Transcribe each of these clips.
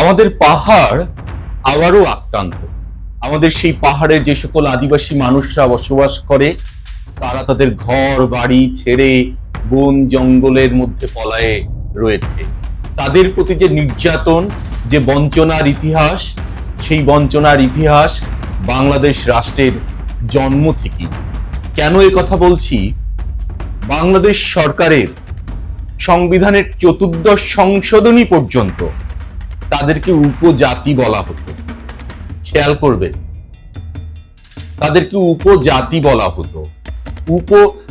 আমাদের পাহাড় আবারও আক্রান্ত। আমাদের সেই পাহাড়ে যে সকল আদিবাসী মানুষরা বসবাস করে, তারা তাদের ঘর বাড়ি ছেড়ে বন জঙ্গলের মধ্যে পলায়ে রয়েছে। তাদের প্রতি যে নির্যাতন, যে বঞ্চনার ইতিহাস, সেই বঞ্চনার ইতিহাস বাংলাদেশ রাষ্ট্রের জন্ম থেকেই। কেন এ কথা বলছি? বাংলাদেশ সরকারের সংবিধানের চতুর্দশ সংশোধনী পর্যন্ত তাদেরকে উপজাতি বলা হতো। খেয়াল করবে, তাদেরকে উপজাতি বলা হতো।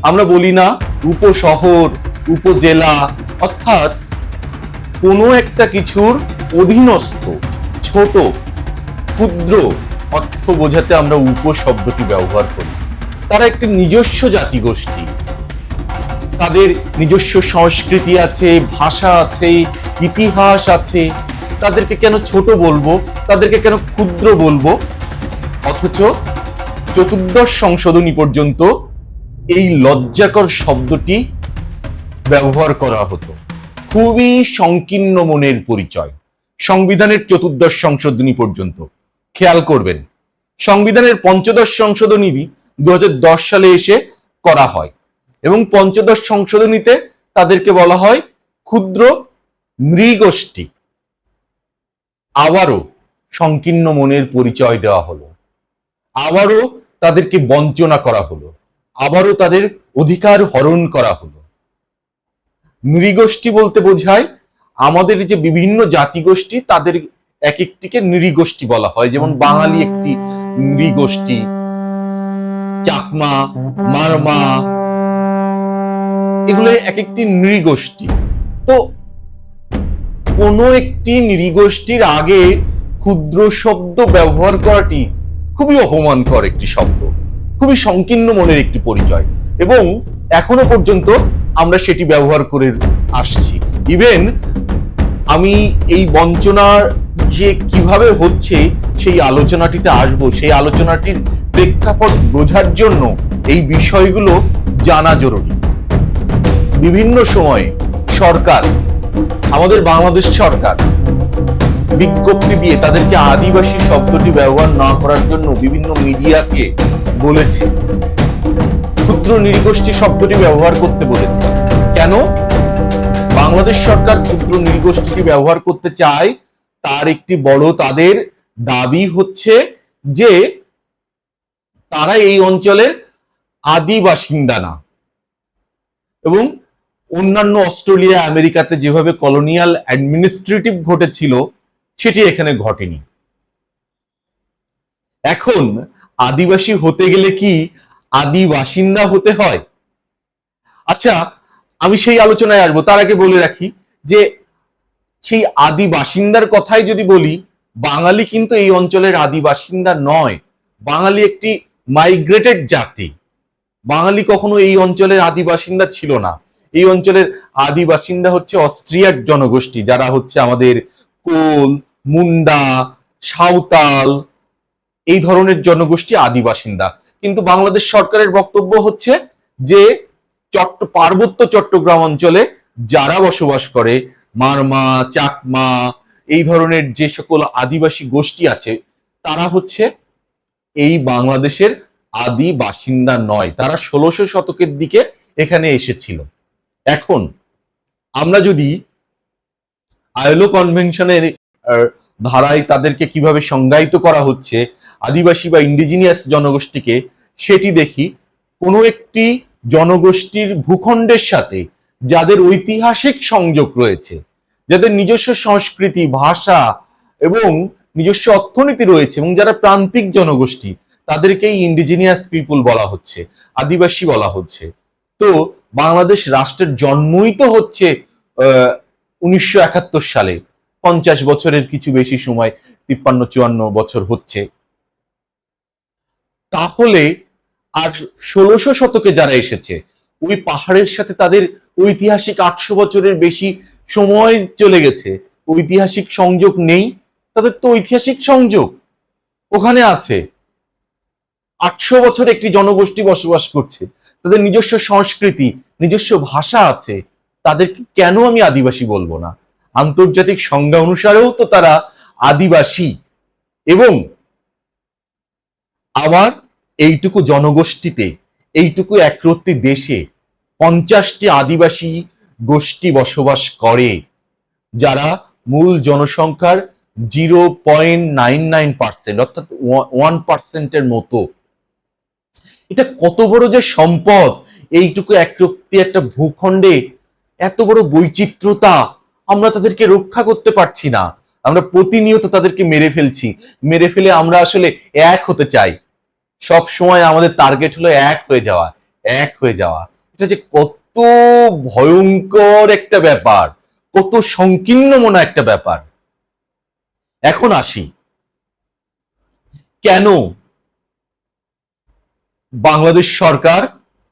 আমরা বলি না উপশহর, উপজেলা, অর্থাৎ কোনো একটা কিছুর অধীনস্থ, ছোট, ক্ষুদ্র অর্থ বোঝাতে আমরা উপশব্দটি ব্যবহার করি। তারা একটি নিজস্ব জাতিগোষ্ঠী, তাদের নিজস্ব সংস্কৃতি আছে, ভাষা আছে, ইতিহাস আছে। তাদেরকে কেন ছোট বলবো, তাদেরকে কেন ক্ষুদ্র বলবো? অথচ চতুর্দশ সংশোধনী পর্যন্ত এই লজ্জাকর শব্দটি ব্যবহার করা হতো। খুবই সংকীর্ণ মনের পরিচয়। সংবিধানের চতুর্দশ সংশোধনী পর্যন্ত খেয়াল করবেন, সংবিধানের পঞ্চদশ সংশোধনী 2010 সালে এসে করা হয় এবং পঞ্চদশ সংশোধনীতে তাদেরকে বলা হয় ক্ষুদ্র নৃগোষ্ঠী। আবারও সংকীর্ণ মনের পরিচয় দেওয়া হলো, আবারও তাদেরকে বঞ্চনা করা হলো, আবারও তাদের অধিকার হরণ করা হলো। নৃগোষ্ঠী বলতে বোঝায় আমাদের যে বিভিন্ন জাতিগোষ্ঠী, তাদের এক একটিকে নৃগোষ্ঠী বলা হয়। যেমন বাঙালি একটি নৃগোষ্ঠী, চাকমা, মারমা, এগুলো এক একটি নৃগোষ্ঠী। তো কোন একটি নৃগোষ্ঠীর আগে ক্ষুদ্র শব্দ ব্যবহার করাটি খুবই অপমানকর একটি শব্দ, খুবই সংকীর্ণ মনের একটি পরিচয়, এবং এখনো পর্যন্ত আমরা সেটি ব্যবহার করে আসছি। ইভেন আমি এই বঞ্চনার যে কিভাবে হচ্ছে সেই আলোচনাটিতে আসবো। সেই আলোচনাটির প্রেক্ষাপট বোঝার জন্য এই বিষয়গুলো জানা জরুরি। বিভিন্ন সময়ে সরকার, আমাদের বাংলাদেশ সরকার বিজ্ঞপ্তি দিয়ে তাদেরকে আদিবাসী শব্দটি ব্যবহার না করার জন্য বিভিন্ন মিডিয়াকে বলেছে, ক্ষুদ্র নৃগোষ্ঠী শব্দটি ব্যবহার করতে বলেছে। কেন বাংলাদেশ সরকার ক্ষুদ্র নৃগোষ্ঠীটি ব্যবহার করতে চায়? তার একটি বড় তাদের দাবি হচ্ছে যে তারা এই অঞ্চলের আদি বাসিন্দা না, এবং অন্যান্য অস্ট্রেলিয়া, আমেরিকাতে যেভাবে কলোনিয়াল অ্যাডমিনিস্ট্রেটিভ ঘটেছিল, সেটি এখানে ঘটেনি। এখন আদিবাসী হতে গেলে কি আদি বাসিন্দা হতে হয়? আচ্ছা, আমি সেই আলোচনায় আসবো। তার আগে বলে রাখি যে সেই আদি বাসিন্দার কথাই যদি বলি, বাঙালি কিন্তু এই অঞ্চলের আদি বাসিন্দা নয়। বাঙালি একটি মাইগ্রেটেড জাতি। বাঙালি কখনো এই অঞ্চলের আদি বাসিন্দা ছিল না। এই অঞ্চলের আদি বাসিন্দা হচ্ছে অস্ট্রিয়ার জনগোষ্ঠী, যারা হচ্ছে আমাদের কোল, মুন্ডা, সাঁওতাল, এই ধরনের জনগোষ্ঠী আদি বাসিন্দা। কিন্তু বাংলাদেশ সরকারের বক্তব্য হচ্ছে যে পার্বত্য চট্টগ্রাম অঞ্চলে যারা বসবাস করে, মারমা, চাকমা, এই ধরনের যে সকল আদিবাসী গোষ্ঠী আছে, তারা হচ্ছে এই বাংলাদেশের আদি বাসিন্দা নয়। তারা 1600 শতকের দিকে এখানে এসেছিল। এখন আমরা যদি আইএলও কনভেনশনের ধারায় তাদেরকে কিভাবে সংজ্ঞায়িত করা হচ্ছে আদিবাসী বা ইন্ডিজিনিয়াস জনগোষ্ঠীকে, সেটি দেখি। কোনো একটি জনগোষ্ঠীর ভূখণ্ডের সাথে যাদের ঐতিহাসিক সংযোগ রয়েছে, যাদের নিজস্ব সংস্কৃতি, ভাষা এবং নিজস্ব অর্থনীতি রয়েছে, এবং যারা প্রান্তিক জনগোষ্ঠী, তাদেরকেই ইন্ডিজিনিয়াস পিপুল বলা হচ্ছে, আদিবাসী বলা হচ্ছে। তো বাংলাদেশ রাষ্ট্রের জন্মই তো হচ্ছে 1971 সালে, 50 বছরের কিছু বেশি সময়, 53-54 বছর হচ্ছে। তাহলে আর 1600 শতকে যারা এসেছে, ওই পাহাড়ের সাথে তাদের ঐতিহাসিক 800 বছরের বেশি সময় চলে গেছে, ঐতিহাসিক সংযোগ নেই? তাদের তো ঐতিহাসিক সংযোগ ওখানে আছে। 800 বছর একটি জনগোষ্ঠী বসবাস করছে, তাদের নিজস্ব সংস্কৃতি, নিজস্ব ভাষা আছে। তাদেরকে কেন আমি আদিবাসী বলবো না? আন্তর্জাতিক সংজ্ঞা অনুসারেও তো তারা আদিবাসী এবং আমার এইটুকু জনগোষ্ঠীতে, এইটুকু একরত্তি দেশে 50টি আদিবাসী গোষ্ঠী বসবাস করে, যারা মূল জনসংখ্যার 0.99%, অর্থাৎ 1%-এর মতো। এটা কত বড় যে সম্পদ! এইটুকু একরত্তি একটা ভূখণ্ডে এত বড় বৈচিত্র্যতা, আমরা তাদেরকে রক্ষা করতে পারছি না। আমরা প্রতিনিয়ত তাদেরকে মেরে ফেলছি। মেরে ফেলে আমরা আসলে এক হতে চাই। সব সময় আমাদের টার্গেট হলো এক হয়ে যাওয়া, এক হয়ে যাওয়া। এটা যে কত ভয়ঙ্কর একটা ব্যাপার, কত সংকীর্ণ মনা একটা ব্যাপার। এখন আসি, কেন বাংলাদেশ সরকার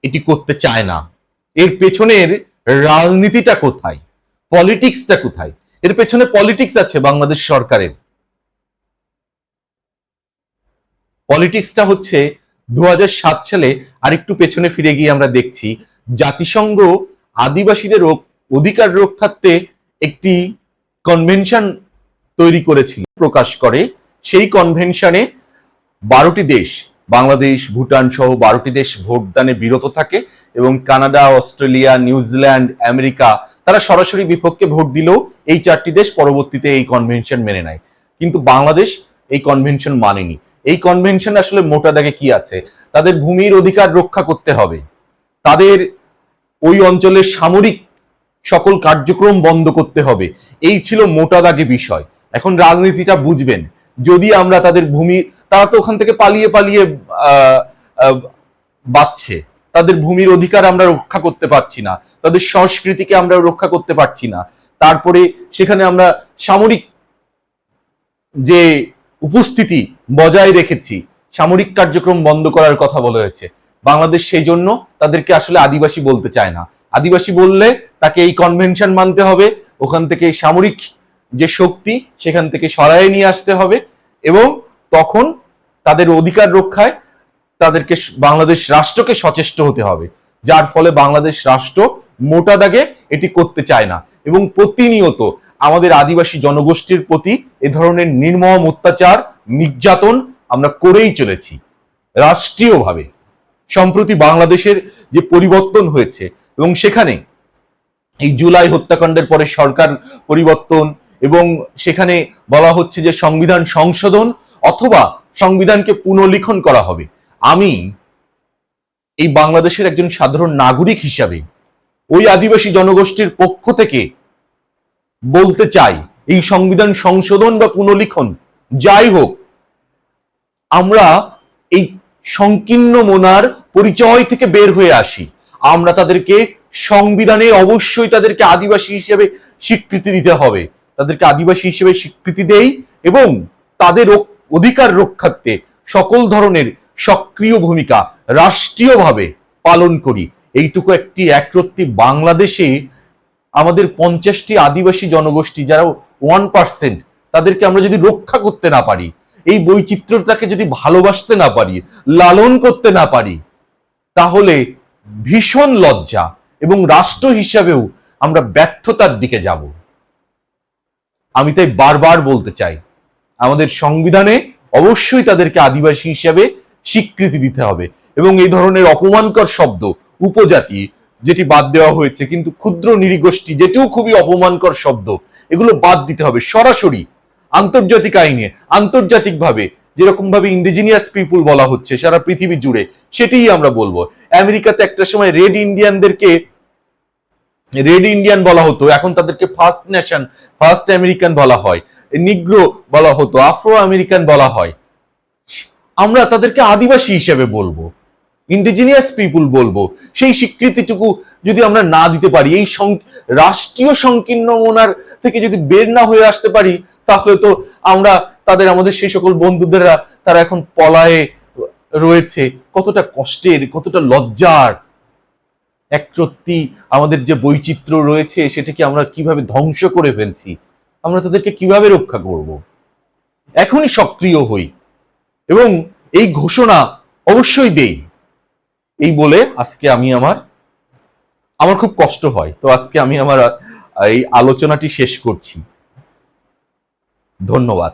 এটি করতে চায় না? এর পেছনের রাজনীতিটা কোথায়, পলিটিক্সটা কোথায়? এর পেছনে পলিটিক্স আছে বাংলাদেশ সরকারের। পলিটিক্সটা হচ্ছে 2007 সালে, আরেকটু পেছনে ফিরে গিয়ে আমরা দেখছি জাতিসংঘ আদিবাসীদের অধিকার রক্ষার্থে একটি কনভেনশন তৈরি করেছিল, প্রকাশ করে। সেই কনভেনশনে 12টি দেশ, বাংলাদেশ, ভুটান সহ 12টি দেশ ভোটদানে বিরত থাকে এবং কানাডা, অস্ট্রেলিয়া, নিউজিল্যান্ড, আমেরিকা তারা সরাসরি বিপক্ষে ভোট দিলেও এই 4টি দেশ পরবর্তীতে এই কনভেনশন মেনে নেয়। কিন্তু বাংলাদেশ এই কনভেনশন মানেনি। এই কনভেনশন আসলে মোটা দাগে কি আছে? তাদের ভূমির অধিকার রক্ষা করতে হবে, তাদের ওই অঞ্চলের সামরিক সকল কার্যক্রম বন্ধ করতে হবে, এই ছিল মোটা দাগে বিষয়। এখন রাজনীতিটা বুঝবেন। যদি আমরা তাদের ভূমি, তারা তো ওখান থেকে পালিয়ে পালিয়ে বাঁচছে, তাদের ভূমির অধিকার আমরা রক্ষা করতে পারছি না, তাদের সংস্কৃতিকে আমরা রক্ষা করতে পারছি না, তারপরে সেখানে আমরা সামরিক যে উপস্থিতি বজায় রেখেছি, সামরিক কার্যক্রম বন্ধ করার কথা বলা হয়েছে। বাংলাদেশ সেই জন্য তাদেরকে আসলে আদিবাসী বলতে চায় না। আদিবাসী বললে তাকে এই কনভেনশন মানতে হবে, ওখান থেকে সামরিক যে শক্তি সেখান থেকে সরায়ে নিয়ে আসতে হবে, এবং তখন তাদের অধিকার রক্ষায় তাদেরকে বাংলাদেশ রাষ্ট্রকে সচেষ্ট হতে হবে। যার ফলে বাংলাদেশ রাষ্ট্র মোটা দাগে এটি করতে চায় না এবং প্রতিনিয়ত আমাদের আদিবাসী জনগোষ্ঠীর প্রতি এ ধরনের নির্মম অত্যাচার, নির্যাতন আমরা করেই চলেছি রাষ্ট্রীয়ভাবে। সম্প্রতি বাংলাদেশের যে পরিবর্তন হয়েছে এবং সেখানে এই জুলাই হত্যাকাণ্ডের পরে সরকার পরিবর্তন, এবং সেখানে বলা হচ্ছে যে সংবিধান সংশোধন অথবা সংবিধানকে পুনর্লিখন করা হবে। আমি এই বাংলাদেশের একজন সাধারণ নাগরিক হিসাবে ওই আদিবাসী জনগোষ্ঠীর পক্ষ থেকে বলতে চাই, এই সংবিধান সংশোধন বা পুনর্লিখন যাই হোক, আমরা এই সংকীর্ণ মোনার পরিচয় থেকে বের হয়ে আসি। আমরা তাদেরকে সংবিধানে অবশ্যই তাদেরকে আদিবাসী হিসেবে স্বীকৃতি দিতে হবে, তাদেরকে আদিবাসী হিসেবে স্বীকৃতি দেই এবং তাদের অধিকার রক্ষার্থে সকল ধরনের সক্রিয় ভূমিকা রাষ্ট্রীয়ভাবে পালন করি। এইটুকু একটি একরত্তি বাংলাদেশে আমাদের 50টি আদিবাসী জনগোষ্ঠী যারা 1%, তাদেরকে আমরা যদি রক্ষা করতে না পারি, এই বৈচিত্র্যটাকে যদি ভালোবাসতে না পারি, লালন করতে না পারি, তাহলে ভীষণ লজ্জা এবং রাষ্ট্র হিসাবেও আমরা ব্যর্থতার দিকে যাব। আমি তাই বারবার বলতে চাই, আমাদের সংবিধানে অবশ্যই তাদেরকে আদিবাসী হিসাবে স্বীকৃতি দিতে হবে এবং এই ধরনের অপমানকর শব্দ উপজাতি যেটি বাদ দেওয়া হয়েছে, কিন্তু ক্ষুদ্র নৃগোষ্ঠী যেটিও খুবই অপমানকর শব্দ, এগুলো বাদ দিতে হবে সরাসরি। আন্তর্জাতিক আইনে আন্তর্জাতিকভাবে যেরকম ভাবে ইন্ডিজিনিয়াস পিপুল বলা হচ্ছে সারা পৃথিবী জুড়ে, সেটাই আমরা বলবো। আমেরিকাতে একটা সময় রেড ইন্ডিয়ানদেরকে রেড ইন্ডিয়ান বলা হতো, এখন তাদেরকে ফার্স্ট নেশন, ফার্স্ট আমেরিকান বলা হয়। নিগ্রো বলা হতো, আফ্রো আমেরিকান বলা হয়। আমরা তাদেরকে আদিবাসী হিসেবে বলবো, ইন্ডিজিনিয়াস পিপুল বলবো। সেই স্বীকৃতিটুকু যদি আমরা না দিতে পারি, এই রাষ্ট্রীয় সংকীর্ণ মনার থেকে যদি বের না হয়ে আসতে পারি, তাহলে তো আমরা আমাদের সেই সকল বন্ধুদেরা তারা এখন পলায়ে রয়েছে। কতটা কষ্টের, কতটা লজ্জার! একরত্তি আমাদের যে বৈচিত্র্য রয়েছে সেটাকে আমরা কিভাবে ধ্বংস করে ফেলছি, আমরা তাদেরকে কিভাবে রক্ষা করব? এখনই সক্রিয় হই এবং এই ঘোষণা অবশ্যই দেই। এই বলে আজকে আমি আমার খুব কষ্ট হয়, তো আজকে আমি আমার এই আলোচনাটি শেষ করছি। ধন্যবাদ।